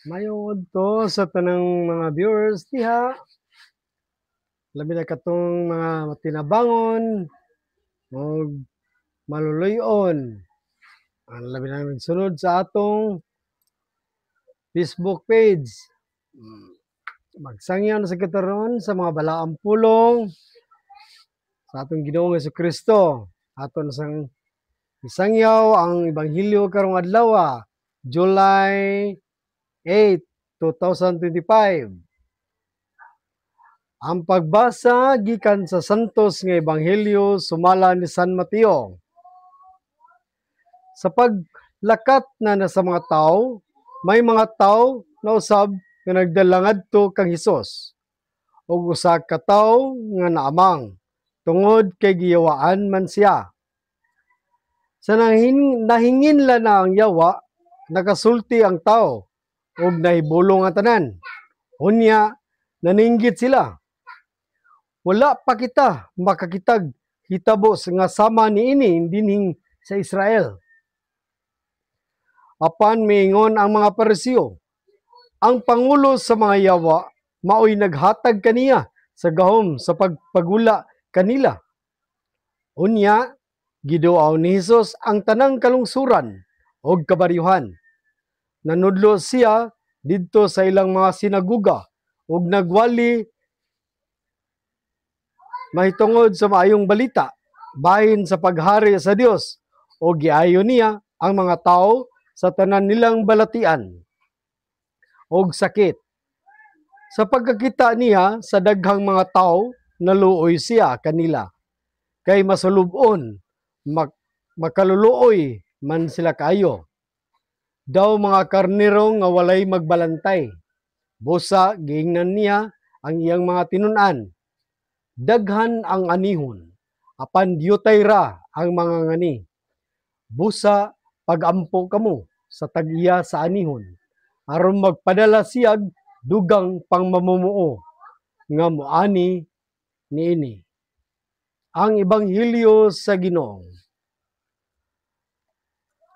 Mayod to sa tanang mga viewers diha, labi na katong mga tinabangon ug maluluyon. Ang labi na nagsunod sa atong Facebook page. Magsangyaw na sa kataron sa mga balaang pulong sa atong Ginoong Jesucristo. Aton sang isangyaw ang ebanghelyo karong adlaw, July 8, 2025. Ang pagbasa gikan sa santos nga ebanghelyo sumala ni San Mateo. Sa paglakat na sa mga tao, may mga tao na usab nga nagdala ngadto kang Hesus ug usa ka tawo nga naamang tungod kay giyawaan man siya. Sa nahinginla na ang yawa, nakasulti ang tao ug nahibulong ang tanan. Unya naninggit sila. Wala pa kita makakitag hitabo nga sama niini dinhing sa Israel. Apan miingon ang mga Pariseo, ang pangulo sa mga yawa maoy naghatag kaniya sa gahom sa pagpagula kanila. Unya, giduaw ni Hesus ang tanang kalungsuran o kabaryuhan. Nanudlo siya didto sa ilang mga sinaguga ug nagwali mahitungod sa maayong balita bahin sa paghari sa Dios o giayo niya ang mga tao sa tanan nilang balatian og sakit. Sa pagkakita niya sa daghang mga tao, naluoy siya kanila. Kay masulubon, makaluluoy man sila kayo. Daw mga karnero nga walay magbalantay. Busa, giingnan niya ang iyang mga tinunan. Daghan ang anihon, apan diyutay ra ang mga ngani. Busa, pagampo kamo sa tag-iya sa anihon, aron magpadala siyag dugang pangmamumuo nga moani niini. Ang ebanghelyo sa Ginoo.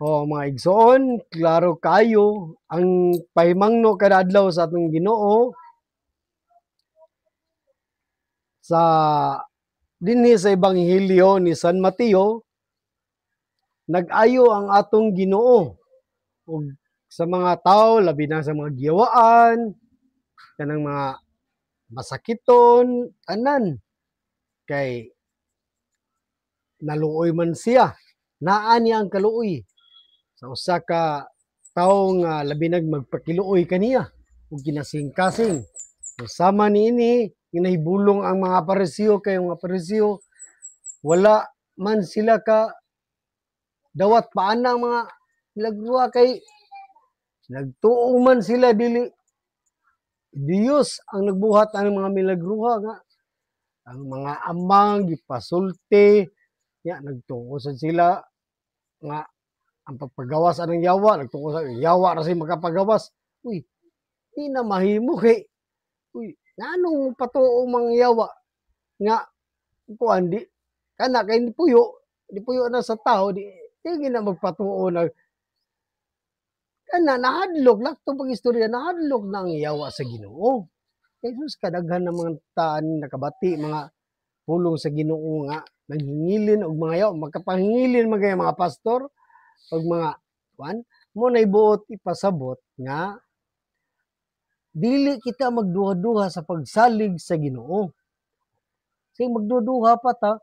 O mga igsoon, klaro kayo ang pahimangno kada adlaw sa atong Ginoo sa dinhi sa ebanghelyo ni San Mateo. Nag-ayo ang atong Ginoo ug sa mga tao, labi na sa mga giyawaan, kanang mga masakiton, tanan. Kay naluoy man siya. Naa niya ang kaluoy. Sa usa ka tawo nga labi nag magpakiluoy kaniya ug ginasing-kasing. Sama niini, ginahibulong ang mga Pariseo kay mga Pariseo wala man sila ka dawat paana mga milagro kay nagtuo man sila dili Dios ang nagbuhat ang mga milagruha nga ang mga amang gipasulti ya nagtuo sila nga ang pagpagawas anong yawa nagtuo sa yawa ra si makapagawas. Uy, di na mahimo kay uy nganong patuo mang yawa nga kuan di kana kay di puyo na sa tao di na magpatuo na kana nahadlok lakto pag istorya nahadlok na ang yawa sa Ginoo. Kay sus kadaghan ng mga taan nakabati mga pulong sa Ginoo nga naghingilin og mga yawa magkapahingilin man kay mga pastor og mga kuan mo nay buot ipasabot nga dili kita magduha-duha sa pagsalig sa Ginoo. Say magduduha pa ta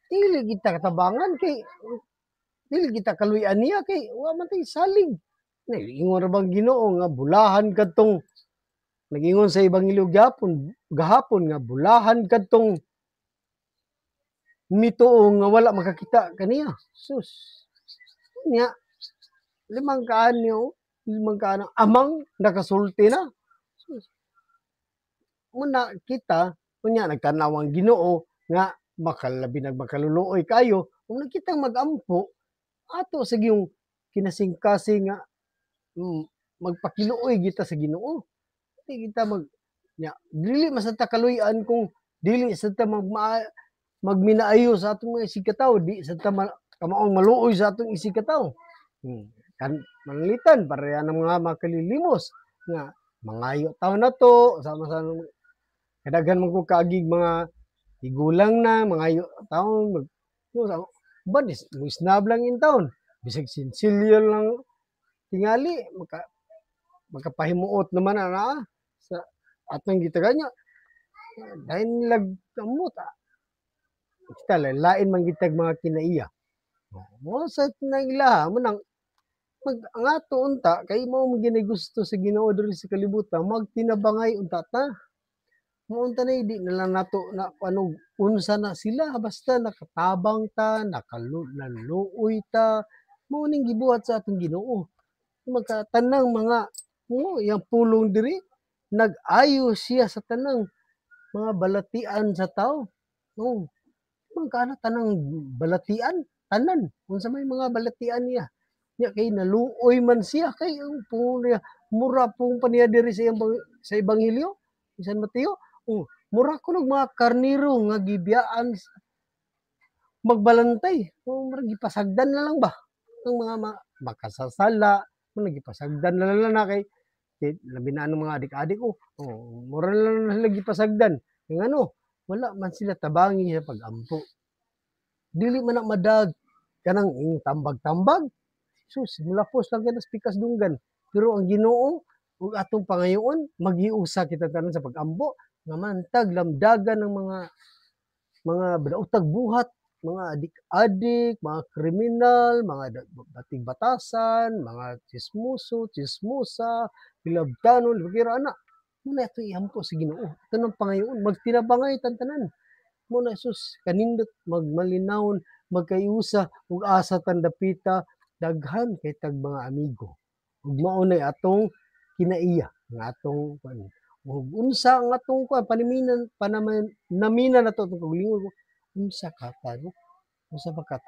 dili kita katabangan kay dili kita kaluy-an niya kay wa man tay salig. Ingon ra bang Ginoo nga bulahan kadtong nagingon sa ebanghelyo gahapon nga bulahan kadtong mituo nga wala makakita kaniya. Sus. Nya limang kaanyo, limang kaanang amang nakasulti na. Sus. Muna kita kunya nagtanaw ang Ginoo nga makalabi makaluluoy kayo kung nakitang magampo ato sa giyong kinasing-kasing nga magpakiluoy kita sa Ginoo. Di kita dili masata kaluy-an kung dili sa ta magminaayo sa atong mga isigkataw, di sa ta kamaong maluoy sa atong isigkataw. manlitan para yan ang mga makalilimos nga mangayo taon na to sama sa kadaghan man ko kaagig mga igulang na mangayo taon no ban is mo isnab lang in taon bisag sinsilyo lang tingali makapahimuot naman ana sa atong gitaganya dahil nilag amot kita lain man gitag mga kinaiya mo sa nagila mo nang ang ato unta kay mao mo ginay gusto sa Ginoo diri sa kalibutan magtinabangay unta ta mo unta na di na lang nato na ano unsa na sila basta nakatabang ta nakaluoy ta mao ning gibuhat sa atong Ginoo magkatanang mga yang pulong diri nag-ayo siya sa tanang mga balatian sa tao magkana tanang balatian tanan unsa may mga balatian niya nya kay naluoy man siya kay ang mura pong paniya diri sa ebanghelyo San Mateo mura kunog mga karniro nga gibiyaan magbalantay mura gipasagdan na lang ba ang mga makasasala nagipasagdan na lang na kay labi na ang mga adik-adik mura na lang sila gipasagdan ng ano wala man sila tabangi sa pag-ampo dili man na madag kanang tambag-tambag sus mulapos lang kanas pikas dunggan pero ang Ginoo ug atong pangayoon magiusa kita tanan sa pag-ampo nga mantag lamdagan ng mga badautag buhat mga adik-adik mga kriminal mga batig batasan mga chismoso chismosa hilabtanon bikira ana muna ito ihampo sa Ginoo ito ng pangayoon magtinabangay tantanan muna sus kanindot magmalinawon magkayusa ug asa tandapita daghan kay tag mga amigo ug mao nay atong kinaiya nga atong ug unsa ang atong panaminan nato itong kaugalingon unsa ka tano unsa ba ka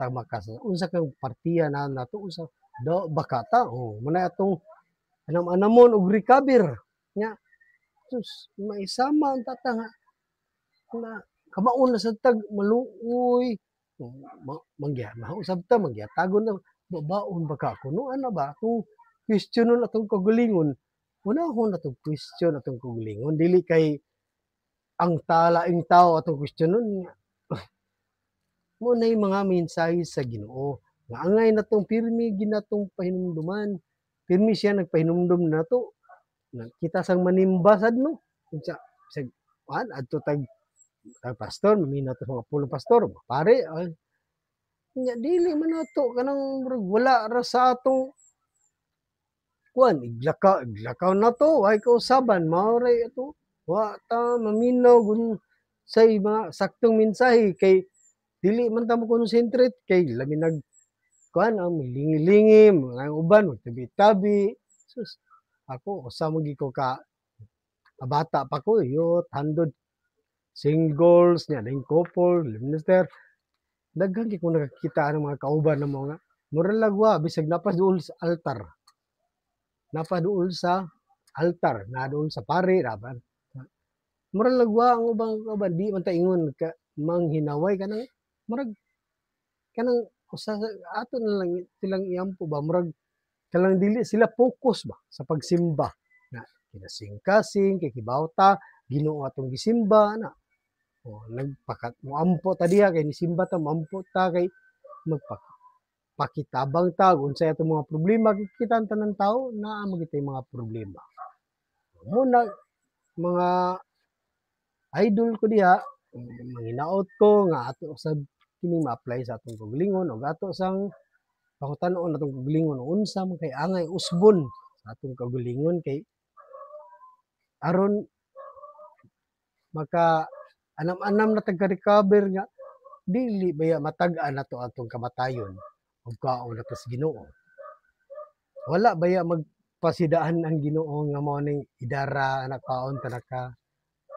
unsa kang partiya na nato unsa do bakata muna atong anamon og recover nya sus maisama ang tata nga kamaon na sa tag maluoy mausab ta magyatagon na babaon ba ka kuno ano ba kung questionon atong kagalingon unahon atong question atong kagalingon dili kay ang talaing tao atong questionon mo na mga mensahe sa Ginoo nga angay natong pirmi ginatong pahinumduman pirmi siya nagpahinumdum nato kita sang manimba sad no unsa sa adto tag pastor mamina to mga pulong pastor pare nya dili man nato kanang wala ra sa atong iglakaw na to ay kausaban mauray ato wa ta maminaw gun say mga saktong mensahe kay dili man ta mo concentrate kay labi nag ang lingi-lingi mga uban magtabi-tabi sus ako usa mo gi ko ka bata pa ko youth handod singles nya ding couple minister daghan kay ko nakakita ng mga kauban ng mga mura lagwa bisag napaduol sa altar naduol sa pare dapat mura lagwa ang ubang kauban di man ta ingon ka manghinaway kanang murag kanang usa ato na lang silang iampo ba murag kanang dili sila focus ba sa pagsimba na kinasing-kasing kay kibawta Ginoo atong gisimba na moampo ta diha kay nisimba ta moampo ta kay pakitabang ta unsay atong mga problema kita ang tanan tawo naa mo gitay mga problema muna mga idol ko diha manginaot ko nga ato usab kini ma-apply sa atong kaugalingon ug ato sang pangutan-on atong kaugalingon unsa man kay angay usbon sa atong kaugalingon kay aron maka anam-anam na tagka-recover nga dili baya matag-an nato atong kamatayon ug kaon nato sa Ginoo wala baya magpasidaan ang Ginoo nga mao ning idara anak kaon ta naka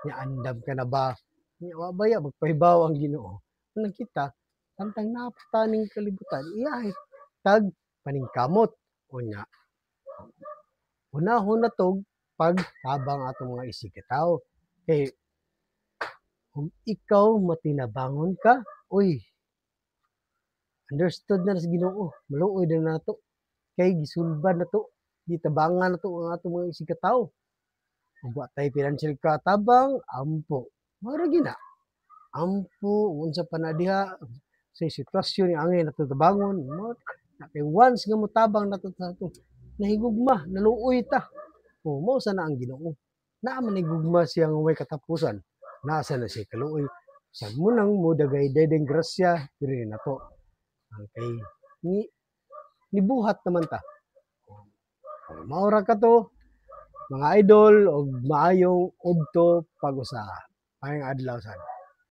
nya andam ka na ba wa baya magpahibaw ang Ginoo nang kita samtang napataning kalibutan iyahay tag paningkamot unya unahon na tog pagtabang atong mga isigataw kay kung ikaw matinabangon ka understood na sa Ginoo maluoy na nato kay gisulbad na to, gitabangan na to ang atong mga isig ka tawo. Ug wa tay financial katabang, ampo. Mao ra gina. Ampo unsa pa na diha sa sitwasyon nga angay natutabangon, mo na kay once nga motabang nato sa atong nahigugma, naluoy ta. O mao sana ang Ginoo. Naa man ni gugma siya nga way katapusan. Nasa na siya kaluoy. Sa munang mo dagay dedeng grasya diri nato. Ang kay ni nibuhat naman ta. Mao ra kato mga idol og maayong udto pag-usa. Maayong adlaw sad.